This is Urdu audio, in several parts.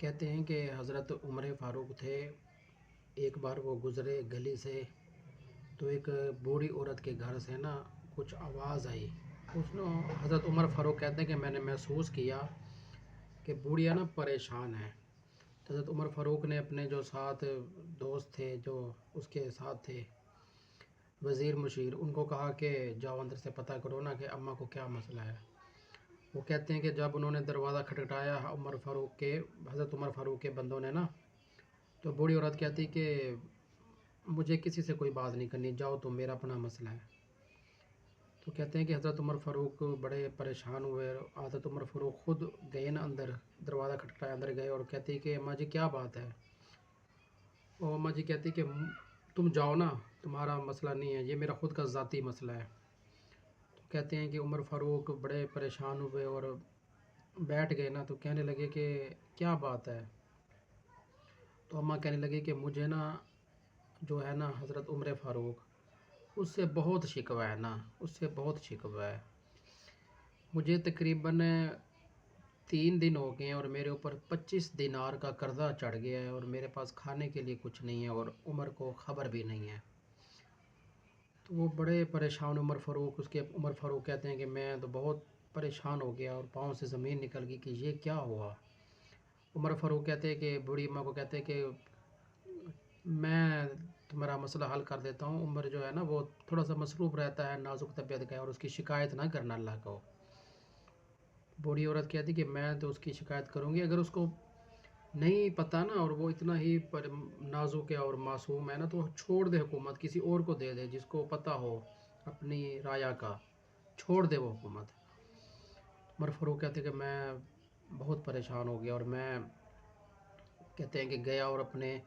کہتے ہیں کہ حضرت عمر فاروق تھے. ایک بار وہ گزرے گلی سے تو ایک بوڑھی عورت کے گھر سے نا کچھ آواز آئی. اس نے حضرت عمر فاروق کہتے ہیں کہ میں نے محسوس کیا کہ بوڑھیا نا پریشان ہے. تو حضرت عمر فاروق نے اپنے جو ساتھ دوست تھے جو اس کے ساتھ تھے وزیر مشیر ان کو کہا کہ جاؤ اندر سے پتہ کرو نا کہ اماں کو کیا مسئلہ ہے. وہ کہتے ہیں کہ جب انہوں نے دروازہ کھٹکھٹایا حضرت عمر فاروق کے بندوں نے نا تو بوڑھی عورت کہتی کہ مجھے کسی سے کوئی بات نہیں کرنی, جاؤ تو میرا اپنا مسئلہ ہے. تو کہتے ہیں کہ حضرت عمر فاروق بڑے پریشان ہوئے. حضرت عمر فاروق خود گئے نا اندر, دروازہ کھٹکھٹایا, اندر گئے اور کہتی کہ اماں جی کیا بات ہے. اور اماں جی کہتی کہ تم جاؤ نا, تمہارا مسئلہ نہیں ہے, یہ میرا خود کا ذاتی مسئلہ ہے. تو کہتے ہیں کہ عمر فاروق بڑے پریشان ہوئے اور بیٹھ گئے نا, تو کہنے لگے کہ کیا بات ہے. تو اماں کہنے لگے کہ مجھے نا جو ہے نا حضرت عمر فاروق اس سے بہت شکوہ ہے نا, اس سے بہت شکوہ ہے. مجھے تقریباً 3 دن ہو گئے ہیں اور میرے اوپر 25 دینار کا قرضہ چڑھ گیا ہے اور میرے پاس کھانے کے لیے کچھ نہیں ہے اور عمر کو خبر بھی نہیں ہے. تو وہ بڑے پریشان عمر فاروق کہتے ہیں کہ میں تو بہت پریشان ہو گیا اور پاؤں سے زمین نکل گئی کہ یہ کیا ہوا. عمر فاروق کہتے ہیں کہ بوڑھی اماں کو کہتے ہیں کہ میں تمہارا مسئلہ حل کر دیتا ہوں. عمر جو ہے نا وہ تھوڑا سا مصروف رہتا ہے, نازک طبیعت کا ہے, اور اس کی شکایت نہ کرنا اللہ کو. بوڑھی عورت کہتی کہ میں تو اس کی شکایت کروں گی, اگر اس کو نہیں پتہ نا اور وہ اتنا ہی نازک ہے اور معصوم ہے نا تو چھوڑ دے حکومت, کسی اور کو دے دے جس کو پتہ ہو اپنی رایا کا, چھوڑ دے وہ حکومت. عمر فاروق کہتے کہ میں بہت پریشان ہو گیا اور میں کہتے ہیں کہ گیا اور اپنے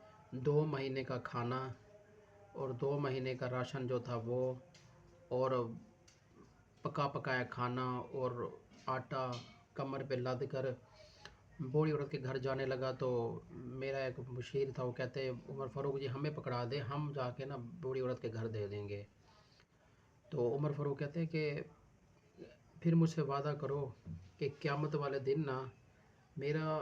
2 مہینے کا کھانا اور 2 مہینے کا راشن جو تھا وہ اور پکا پکایا کھانا اور آٹا کمر پہ لاد کر بوڑھی عورت کے گھر جانے لگا. تو میرا ایک مشیر تھا, وہ کہتے عمر فاروق جی ہمیں پکڑا دے, ہم جا کے نا بوڑھی عورت کے گھر دے دیں گے. تو عمر فاروق کہتے ہیں کہ پھر مجھ سے وعدہ کرو کہ قیامت والے دن نا میرا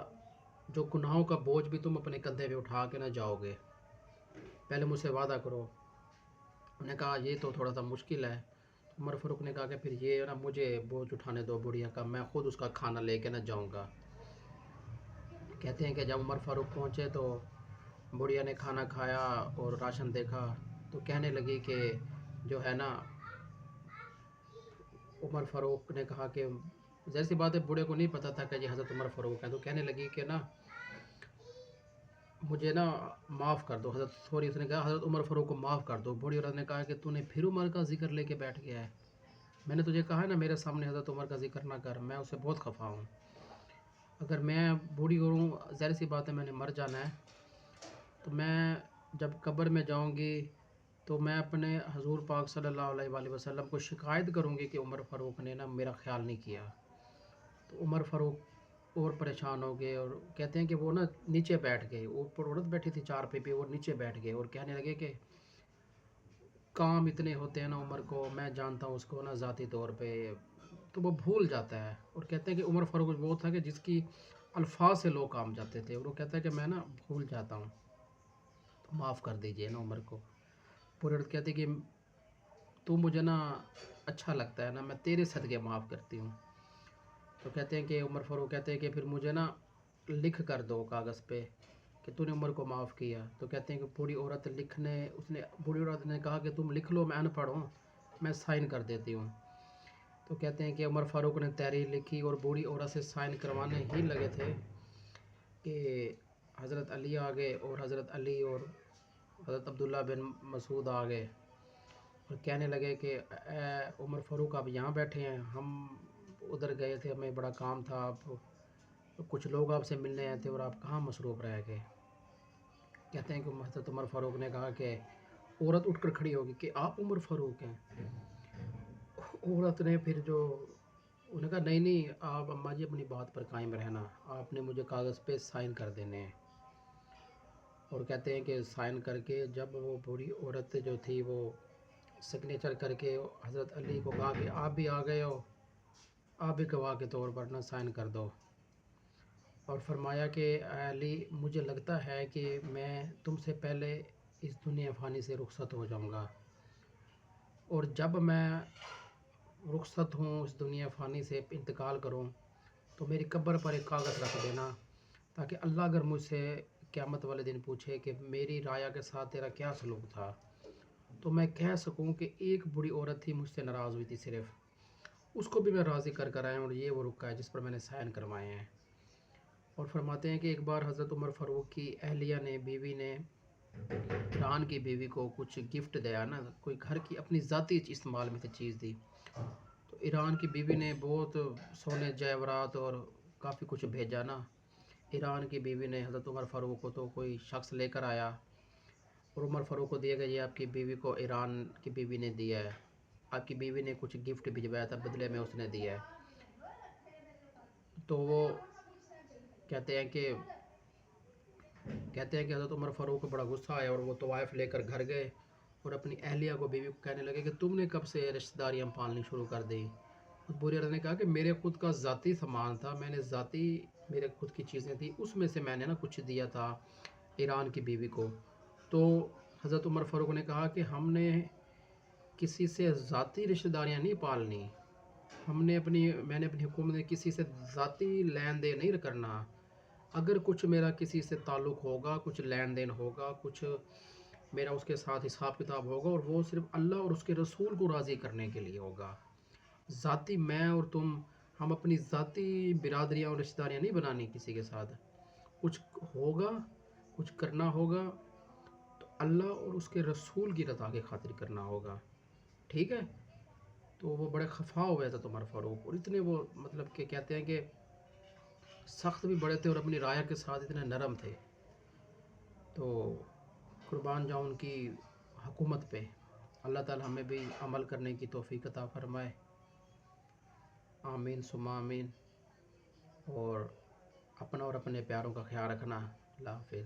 جو گناہوں کا بوجھ بھی تم اپنے کندھے پہ اٹھا کے نہ جاؤ گے, پہلے مجھ سے وعدہ کرو. انہوں نے کہا یہ تو تھوڑا سا مشکل ہے. عمر فاروق نے کہا کہ پھر یہ نا مجھے بوجھ اٹھانے دو بڑھیا کا, میں خود اس کا کھانا لے کے نہ جاؤں گا. کہتے ہیں کہ جب عمر فاروق پہنچے تو بڑھیا نے کھانا کھایا اور راشن دیکھا تو کہنے لگی کہ جو ہے نا عمر فاروق نے کہا کہ جیسی بات ہے, بوڑھے کو نہیں پتہ تھا کہ یہ حضرت عمر فاروق ہے, تو کہنے لگی کہ نا مجھے نا معاف کر دو اس نے کہا حضرت عمر فاروق کو معاف کر دو. بوڑھی عورت نے کہا کہ تو نے پھر عمر کا ذکر لے کے بیٹھ گیا ہے, میں نے تجھے کہا ہے نا میرے سامنے حضرت عمر کا ذکر نہ کر, میں اسے بہت خفا ہوں. اگر میں بوڑھی ہوں, ظاہر سی بات ہے میں نے مر جانا ہے, تو میں جب قبر میں جاؤں گی تو میں اپنے حضور پاک صلی اللہ علیہ وآلہ وسلم کو شکایت کروں گی کہ عمر فاروق نے نا میرا خیال نہیں کیا. تو عمر فاروق اور پریشان ہو گئے اور کہتے ہیں کہ وہ نا نیچے بیٹھ گئے, اوپر عورت بیٹھی تھی چار پہ اور نیچے بیٹھ گئے اور کہنے لگے کہ کام اتنے ہوتے ہیں نا عمر کو, میں جانتا ہوں اس کو نا ذاتی طور پہ, تو وہ بھول جاتا ہے. اور کہتے ہیں کہ عمر فاروق وہ تھا کہ جس کی الفاظ سے لوگ کام جاتے تھے, اور وہ کہتا ہے کہ میں نا بھول جاتا ہوں, تو معاف کر دیجئے نا عمر کو. پوری عورت کہتی کہ تو مجھے نا اچھا لگتا ہے نا, میں تیرے صدقے معاف کرتی ہوں. تو کہتے ہیں کہ عمر فاروق کہتے ہیں کہ پھر مجھے نا لکھ کر دو کاغذ پہ کہ تو نے عمر کو معاف کیا. تو کہتے ہیں کہ بوڑھی عورت بوڑھی عورت نے کہا کہ تم لکھ لو, میں ان پڑھ ہوں, میں سائن کر دیتی ہوں. تو کہتے ہیں کہ عمر فاروق نے تحریر لکھی اور بوڑھی عورت سے سائن کروانے ہی لگے تھے کہ حضرت علی آ گئے, اور حضرت علی اور حضرت عبداللہ بن مسعود آ گئے اور کہنے لگے کہ اے عمر فاروق آپ یہاں بیٹھے ہیں, ہم ادھر گئے تھے, ہمیں بڑا کام تھا, آپ کچھ لوگ آپ سے ملنے آئے تھے اور آپ کہاں مصروف رہ گئے. کہتے ہیں کہ حضرت عمر فاروق نے کہا کہ عورت اٹھ کر کھڑی ہوگی کہ آپ عمر فاروق ہیں. عورت نے پھر انہوں نے کہا نہیں آپ اماں جی اپنی بات پر قائم رہنا, آپ نے مجھے کاغذ پہ سائن کر دینے ہیں. اور کہتے ہیں کہ سائن کر کے جب وہ بوڑھی عورت جو تھی وہ سگنیچر کر کے حضرت علی کو کہا کہ آپ بھی آ گئے ہو, آپ بھی گواہ کے طور پر نہ سائن کر دو. اور فرمایا کہ اے علی مجھے لگتا ہے کہ میں تم سے پہلے اس دنیا فانی سے رخصت ہو جاؤں گا، اور جب میں رخصت ہوں اس دنیا فانی سے انتقال کروں تو میری قبر پر ایک کاغذ رکھ دینا، تاکہ اللہ اگر مجھ سے قیامت والے دن پوچھے کہ میری رایا کے ساتھ تیرا کیا سلوک تھا، تو میں کہہ سکوں کہ ایک بری عورت تھی مجھ سے ناراض ہوئی تھی، صرف اس کو بھی میں راضی کر کر آیا ہوں، اور یہ وہ رکا ہے جس پر میں نے سائن کروائے ہیں۔ اور فرماتے ہیں کہ ایک بار حضرت عمر فاروق کی اہلیہ نے، بیوی نے، ایران کی بیوی کو کچھ گفٹ دیا نا، کوئی گھر کی اپنی ذاتی استعمال میں سے چیز دی، تو ایران کی بیوی نے بہت سونے جیورات اور کافی کچھ بھیجا نا۔ ایران کی بیوی نے حضرت عمر فاروق کو، تو کوئی شخص لے کر آیا اور عمر فاروق کو دیا کہ یہ آپ کی بیوی کو ایران کی بیوی نے دیا ہے، آپ کی بیوی نے کچھ گفٹ بھجوایا تھا، بدلے میں اس نے دیا ہے۔ تو وہ کہتے ہیں کہ حضرت عمر فاروق کو بڑا غصہ آیا، اور وہ طوائف لے کر گھر گئے اور اپنی اہلیہ کو، بیوی کو کہنے لگے کہ تم نے کب سے رشتہ داریاں پالنی شروع کر دی؟ اس بری عورت نے کہا کہ میرے خود کا ذاتی سامان تھا، میں نے ذاتی، میرے خود کی چیزیں تھیں، اس میں سے میں نے نا کچھ دیا تھا ایران کی بیوی کو۔ تو حضرت عمر فاروق نے کہا کہ ہم نے کسی سے ذاتی رشتہ داریاں نہیں پالنی، میں نے اپنی حکومت میں کسی سے ذاتی لین دین نہیں کرنا۔ اگر کچھ میرا کسی سے تعلق ہوگا، کچھ لین دین ہوگا، کچھ میرا اس کے ساتھ حساب کتاب ہوگا، اور وہ صرف اللہ اور اس کے رسول کو راضی کرنے کے لیے ہوگا۔ ذاتی میں اور تم، ہم اپنی ذاتی برادریاں اور رشتہ داریاں نہیں بنانی کسی کے ساتھ۔ کچھ ہوگا، کچھ کرنا ہوگا تو اللہ اور اس کے رسول کی رضا کی خاطر کرنا ہوگا، ٹھیک ہے؟ تو وہ بڑے خفا ہوئے تھے عمر فاروق، اور اتنے وہ مطلب کہ کہتے ہیں کہ سخت بھی بڑے تھے اور اپنی رائے کے ساتھ اتنے نرم تھے۔ تو قربان جاؤں ان کی حکومت پہ۔ اللہ تعالی ہمیں بھی عمل کرنے کی توفیق عطا فرمائے، آمین ثم آمین۔ اور اپنا اور اپنے پیاروں کا خیال رکھنا۔ اللہ حافظ۔